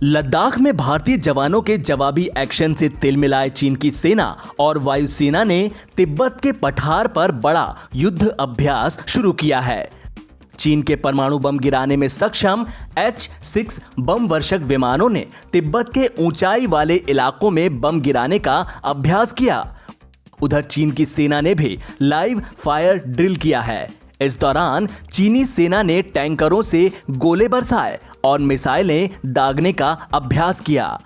लद्दाख में भारतीय जवानों के जवाबी एक्शन से तिलमिलाए चीन की सेना और वायुसेना ने तिब्बत के पठार पर बड़ा युद्ध अभ्यास शुरू किया है। चीन के परमाणु बम गिराने में सक्षम H-6 बम वर्षक विमानों ने तिब्बत के ऊंचाई वाले इलाकों में बम गिराने का अभ्यास किया। उधर चीन की सेना ने भी लाइव फायर ड्रिल किया है। इस दौरान चीनी सेना ने टैंकरों से गोले बरसाए और मिसाइलें दागने का अभ्यास किया।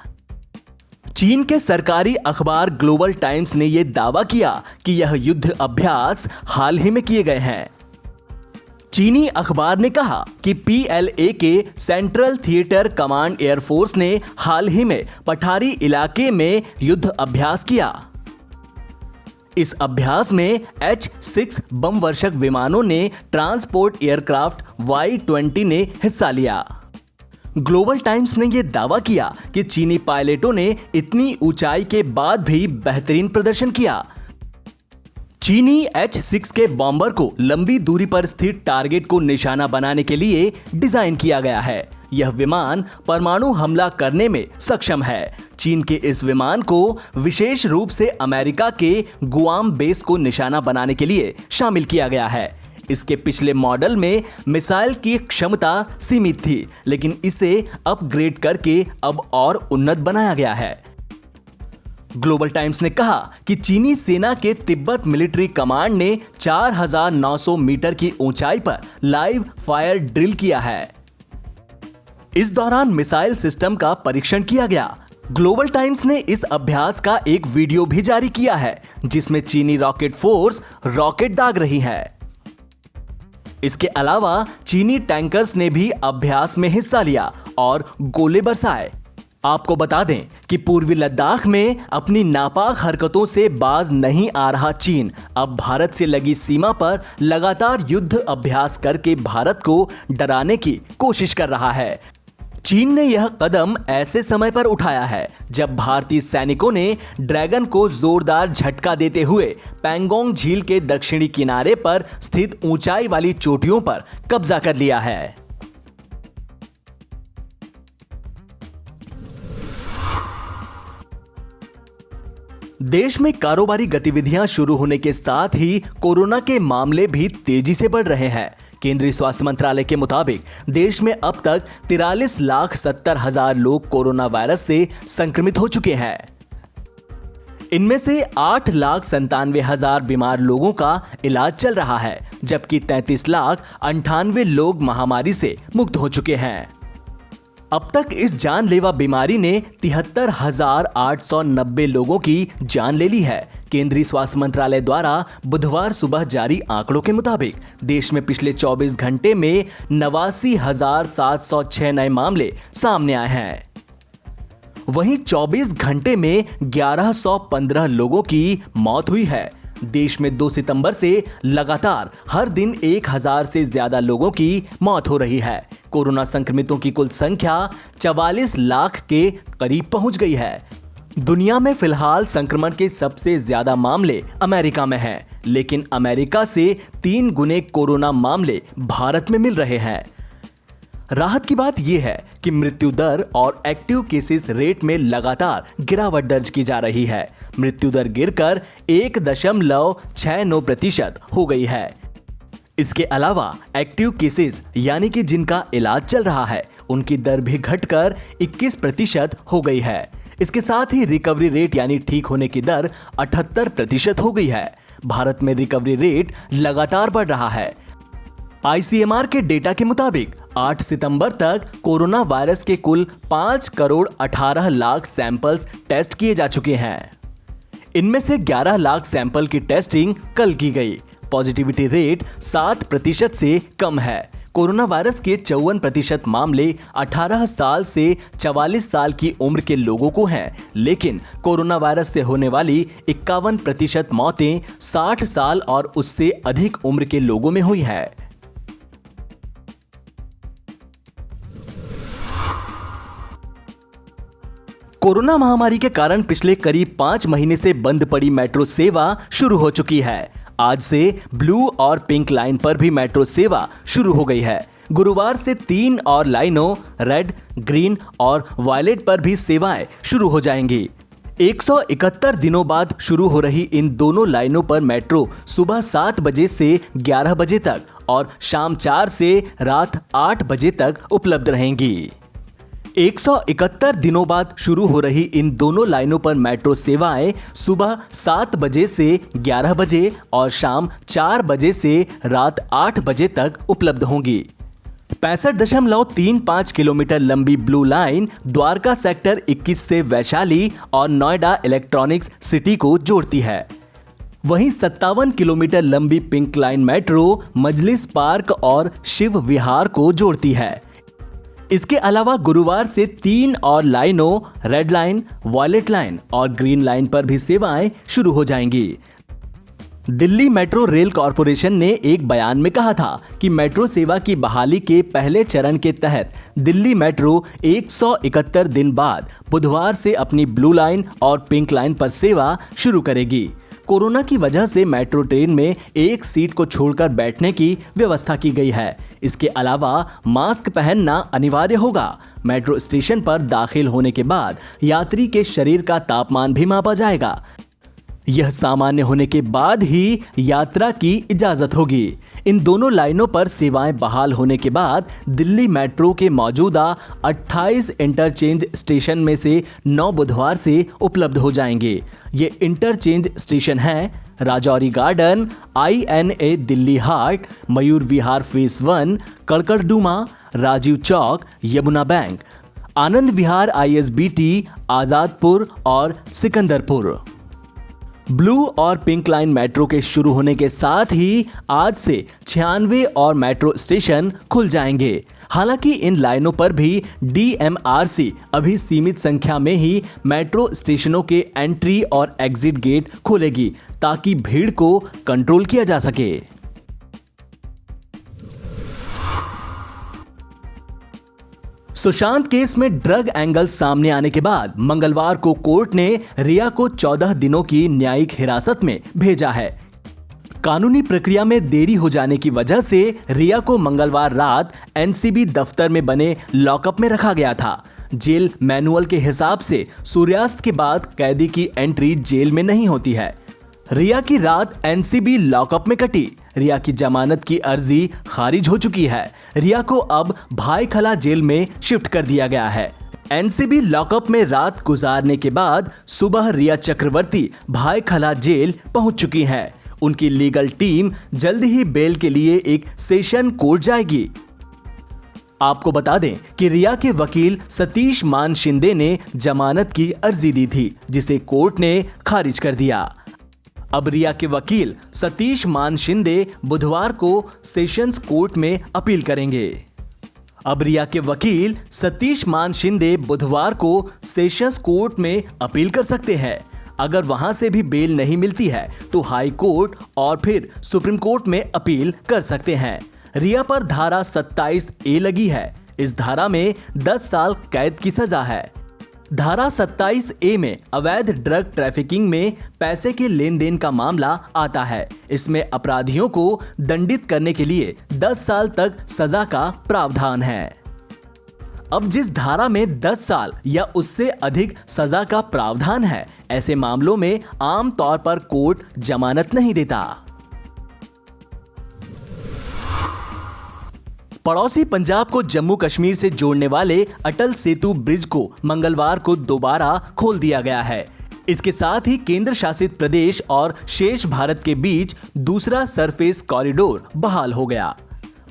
चीन के सरकारी अखबार ग्लोबल टाइम्स ने यह दावा किया कि यह युद्ध अभ्यास हाल ही में किए गए हैं। चीनी अखबार ने कहा कि PLA के सेंट्रल थिएटर कमांड एयरफोर्स ने हाल ही में पठारी इलाके में युद्ध अभ्यास किया। इस अभ्यास में H-6 बम वर्षक विमानों ने ट्रांसपोर्ट एयरक्राफ्ट Y-20 ने हिस्सा लिया। ग्लोबल टाइम्स ने यह दावा किया कि चीनी पायलटों ने इतनी ऊंचाई के बाद भी बेहतरीन प्रदर्शन किया। चीनी H-6 के बॉम्बर को लंबी दूरी पर स्थित टारगेट को निशाना बनाने के लिए डिजाइन किया गया है। यह विमान परमाणु हमला करने में सक्षम है। चीन के इस विमान को विशेष रूप से अमेरिका के गुआम बेस को निशाना बनाने के लिए शामिल किया गया है। इसके पिछले मॉडल में मिसाइल की क्षमता सीमित थी, लेकिन इसे अपग्रेड करके अब और उन्नत बनाया गया है। ग्लोबल टाइम्स ने कहा कि चीनी सेना के तिब्बत मिलिट्री कमांड ने 4900 मीटर की ऊंचाई पर लाइव फायर ड्रिल किया है। इस दौरान मिसाइल सिस्टम का परीक्षण किया गया। ग्लोबल टाइम्स ने इस अभ्यास का एक वीडियो भी जारी किया है, जिसमें चीनी रॉकेट फोर्स रॉकेट दाग रही है। इसके अलावा चीनी टैंकर्स ने भी अभ्यास में हिस्सा लिया और गोले बरसाए। आपको बता दें कि पूर्वी लद्दाख में अपनी नापाक हरकतों से बाज नहीं आ रहा चीन अब भारत से लगी सीमा पर लगातार युद्ध अभ्यास करके भारत को डराने की कोशिश कर रहा है। चीन ने यह कदम ऐसे समय पर उठाया है जब भारतीय सैनिकों ने ड्रैगन को जोरदार झटका देते हुए पैंगोंग झील के दक्षिणी किनारे पर स्थित ऊंचाई वाली चोटियों पर कब्जा कर लिया है। देश में कारोबारी गतिविधियां शुरू होने के साथ ही कोरोना के मामले भी तेजी से बढ़ रहे हैं। केंद्रीय स्वास्थ्य मंत्रालय के मुताबिक देश में अब तक 43,70,000 लोग कोरोना वायरस से संक्रमित हो चुके हैं। इनमें से 8,97,000 बीमार लोगों का इलाज चल रहा है, जबकि 33,98,000 लोग महामारी से मुक्त हो चुके हैं। अब तक इस जानलेवा बीमारी ने 73,890 लोगों की जान ले ली है। केंद्रीय स्वास्थ्य मंत्रालय द्वारा बुधवार सुबह जारी आंकड़ों के मुताबिक देश में पिछले 24 घंटे में 89,706 नए मामले सामने आए हैं। वहीं 24 घंटे में 1115 लोगों की मौत हुई है। देश में 2 सितंबर से लगातार हर दिन 1000 से ज्यादा लोगों की मौत हो रही है। कोरोना संक्रमितों की कुल संख्या 44 लाख के करीब पहुंच गई है। दुनिया में फिलहाल संक्रमण के सबसे ज्यादा मामले अमेरिका में हैं, लेकिन अमेरिका से 3 गुने कोरोना मामले भारत में मिल रहे हैं। राहत की बात यह है कि मृत्यु दर और एक्टिव केसेस रेट में लगातार गिरावट दर्ज की जा रही है। मृत्यु दर गिरकर 1.69% हो गई है। इसके अलावा एक्टिव केसेस यानी कि जिनका इलाज चल रहा है, उनकी दर भी घटकर 21% हो गई है। इसके साथ ही रिकवरी रेट यानी ठीक होने की दर 78% हो गई है। भारत में रिकवरी रेट लगातार बढ़ रहा है। ICMR के डेटा के मुताबिक 8 सितंबर तक कोरोना वायरस के कुल 5,18,00,000 सैंपल्स टेस्ट किए जा चुके हैं। इनमें से 11 लाख सैंपल की टेस्टिंग कल की गई। पॉजिटिविटी रेट 7% से कम है। कोरोना वायरस के 54% मामले 18 साल से 44 साल की उम्र के लोगों को हैं, लेकिन कोरोना वायरस से होने वाली 51% मौतें 60 साल और उससे अधिक उम्र के लोगों में हुई है। कोरोना महामारी के कारण पिछले करीब 5 महीने से बंद पड़ी मेट्रो सेवा शुरू हो चुकी है। आज से ब्लू और पिंक लाइन पर भी मेट्रो सेवा शुरू हो गई है। गुरुवार से 3 और लाइनों रेड, ग्रीन और वायलेट पर भी सेवाएं शुरू हो जाएंगी। 171 दिनों बाद शुरू हो रही इन दोनों लाइनों पर मेट्रो सुबह 7 बजे से 11 बजे तक और शाम 4 से रात 8 बजे तक उपलब्ध रहेंगी। 171 दिनों बाद शुरू हो रही इन दोनों लाइनों पर मेट्रो सेवाएं सुबह 7 बजे से 11 बजे और शाम 4 बजे से रात 8 बजे तक उपलब्ध होंगी। 65.35 किलोमीटर लंबी ब्लू लाइन द्वारका सेक्टर 21 से वैशाली और नोएडा इलेक्ट्रॉनिक्स सिटी को जोड़ती है। वहीं 57 किलोमीटर लंबी पिंक लाइन मेट्रो मजलिस पार्क और शिव विहार को जोड़ती है। इसके अलावा गुरुवार से 3 और लाइनों रेड लाइन, वायलेट लाइन और ग्रीन लाइन पर भी सेवाएं शुरू हो जाएंगी। दिल्ली मेट्रो रेल कॉरपोरेशन ने एक बयान में कहा था कि मेट्रो सेवा की बहाली के पहले चरण के तहत दिल्ली मेट्रो 171 दिन बाद बुधवार से अपनी ब्लू लाइन और पिंक लाइन पर सेवा शुरू करेगी। कोरोना की वजह से मेट्रो ट्रेन में एक सीट को छोड़कर बैठने की व्यवस्था की गई है। इसके अलावा मास्क पहनना अनिवार्य होगा। मेट्रो स्टेशन पर दाखिल होने के बाद यात्री के शरीर का तापमान भी मापा जाएगा। यह सामान्य होने के बाद ही यात्रा की इजाजत होगी। इन दोनों लाइनों पर सेवाएं बहाल होने के बाद दिल्ली मेट्रो के मौजूदा 28 इंटरचेंज स्टेशन में से 9 बुधवार से उपलब्ध हो जाएंगे। ये इंटरचेंज स्टेशन हैं राजौरी गार्डन, INA दिल्ली हाट, Mayur Vihar face 1, Karkardooma, Rajiv Chowk, Yamuna bank, Anand Vihar ISBT, Azadpur और सिकंदरपुर। ब्लू और पिंक लाइन मेट्रो के शुरू होने के साथ ही आज से 96 और मेट्रो स्टेशन खुल जाएंगे। हालांकि इन लाइनों पर भी DMRC अभी सीमित संख्या में ही मेट्रो स्टेशनों के एंट्री और एग्जिट गेट खोलेगी ताकि भीड़ को कंट्रोल किया जा सके। सुशांत केस में ड्रग एंगल सामने आने के बाद मंगलवार को कोर्ट ने रिया को 14 दिनों की न्यायिक हिरासत में भेजा है। कानूनी प्रक्रिया में देरी हो जाने की वजह से रिया को मंगलवार रात NCB दफ्तर में बने लॉकअप में रखा गया था। जेल मैनुअल के हिसाब से सूर्यास्त के बाद कैदी की एंट्री जेल में नहीं होती है। रिया की रात NCB लॉकअप में कटी। रिया की जमानत की अर्जी खारिज हो चुकी है। रिया को अब भाईखला जेल में शिफ्ट कर दिया गया है। NCB लॉकअप में रात गुजारने के बाद सुबह रिया चक्रवर्ती भाईखला जेल पहुंच चुकी हैं। उनकी लीगल टीम जल्द ही बेल के लिए एक सेशन कोर्ट जाएगी। आपको बता दें कि रिया के वकील सतीश मान शिंदे ने जमानत की अर्जी दी थी, जिसे कोर्ट ने खारिज कर दिया। अब रिया के वकील सतीश मान शिंदे बुधवार को सेशंस कोर्ट में अपील करेंगे। अब रिया के वकील सतीश मान शिंदे बुधवार को सेशंस कोर्ट में अपील कर सकते हैं। अगर वहां से भी बेल नहीं मिलती है तो हाई कोर्ट और फिर सुप्रीम कोर्ट में अपील कर सकते हैं। रिया पर धारा 27A लगी है। इस धारा में 10 साल कैद की सजा है। धारा 27A में अवैध ड्रग ट्रैफिकिंग में पैसे के लेन देन का मामला आता है। इसमें अपराधियों को दंडित करने के लिए 10 साल तक सजा का प्रावधान है। अब जिस धारा में 10 साल या उससे अधिक सजा का प्रावधान है, ऐसे मामलों में आमतौर पर कोर्ट जमानत नहीं देता। पड़ोसी पंजाब को जम्मू कश्मीर से जोड़ने वाले अटल सेतु ब्रिज को मंगलवार को दोबारा खोल दिया गया है। इसके साथ ही केंद्र शासित प्रदेश और शेष भारत के बीच दूसरा सरफेस कॉरिडोर बहाल हो गया।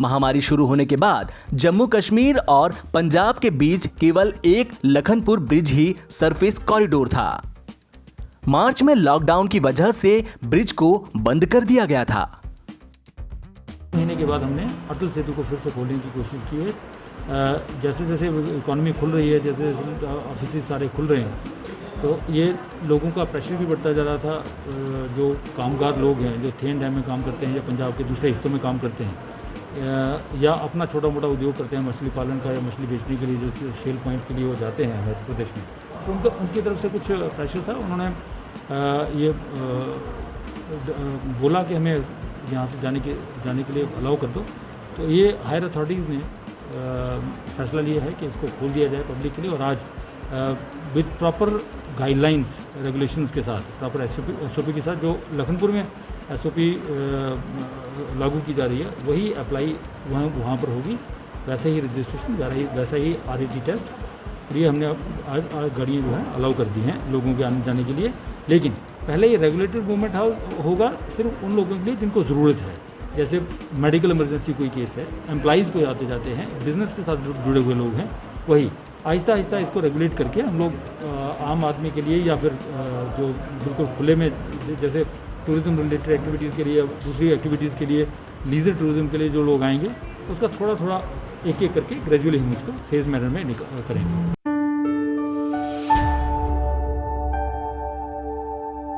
महामारी शुरू होने के बाद जम्मू कश्मीर और पंजाब के बीच केवल एक लखनपुर ब्रिज ही सरफेस कॉरिडोर था। मार्च में लॉकडाउन की वजह से ब्रिज को बंद कर दिया गया था। महीने के बाद हमने अटल सेतु को फिर से खोलने की कोशिश की है। जैसे जैसे इकॉनमी खुल रही है, जैसे ऑफिस सारे खुल रहे हैं, तो ये लोगों का प्रेशर भी बढ़ता जा रहा था। जो कामगार लोग हैं, जो थे डैम में काम करते हैं या पंजाब के दूसरे हिस्सों में काम करते हैं या अपना छोटा मोटा उद्योग करते हैं मछली पालन का या मछली बेचने के लिए, जो सेल पॉइंट के लिए वो जाते हैं मध्य प्रदेश में, तो उनकी तरफ से कुछ प्रेशर था। उन्होंने ये बोला कि हमें यहाँ से जाने के लिए अलाउ कर दो, तो ये हायर अथॉरिटीज़ ने फैसला लिया है कि इसको खोल दिया जाए पब्लिक के लिए, और आज विद प्रॉपर गाइडलाइंस रेगुलेशंस के साथ, प्रॉपर एसओपी के साथ, जो लखनपुर में एसओपी लागू की जा रही है वही अप्लाई वहाँ पर होगी, वैसे ही रजिस्ट्रेशन, वैसा ही RAT टेस्ट, और ये हमने आज गाड़ियाँ जो है अलाउ कर दी हैं लोगों के आने जाने के लिए। लेकिन पहले ये रेगुलेटेड मूवमेंट होगा सिर्फ उन लोगों के लिए जिनको ज़रूरत है, जैसे मेडिकल इमरजेंसी कोई केस है, एम्प्लॉइज़ कोई आते जाते हैं, बिज़नेस के साथ जुड़े हुए लोग हैं, वही आहिस्ता आहिस्ता इसको रेगुलेट करके हम लोग आम आदमी के लिए, या फिर जो बिल्कुल खुले में, जैसे टूरिज़्म रिलेटेड एक्टिविटीज़ के लिए, दूसरी एक्टिविटीज़ के लिए, लीजर टूरिज़्म के लिए जो लोग आएंगे, उसका थोड़ा थोड़ा एक एक करके ग्रेजुअली हम इसको फेज़ मैनर में करेंगे।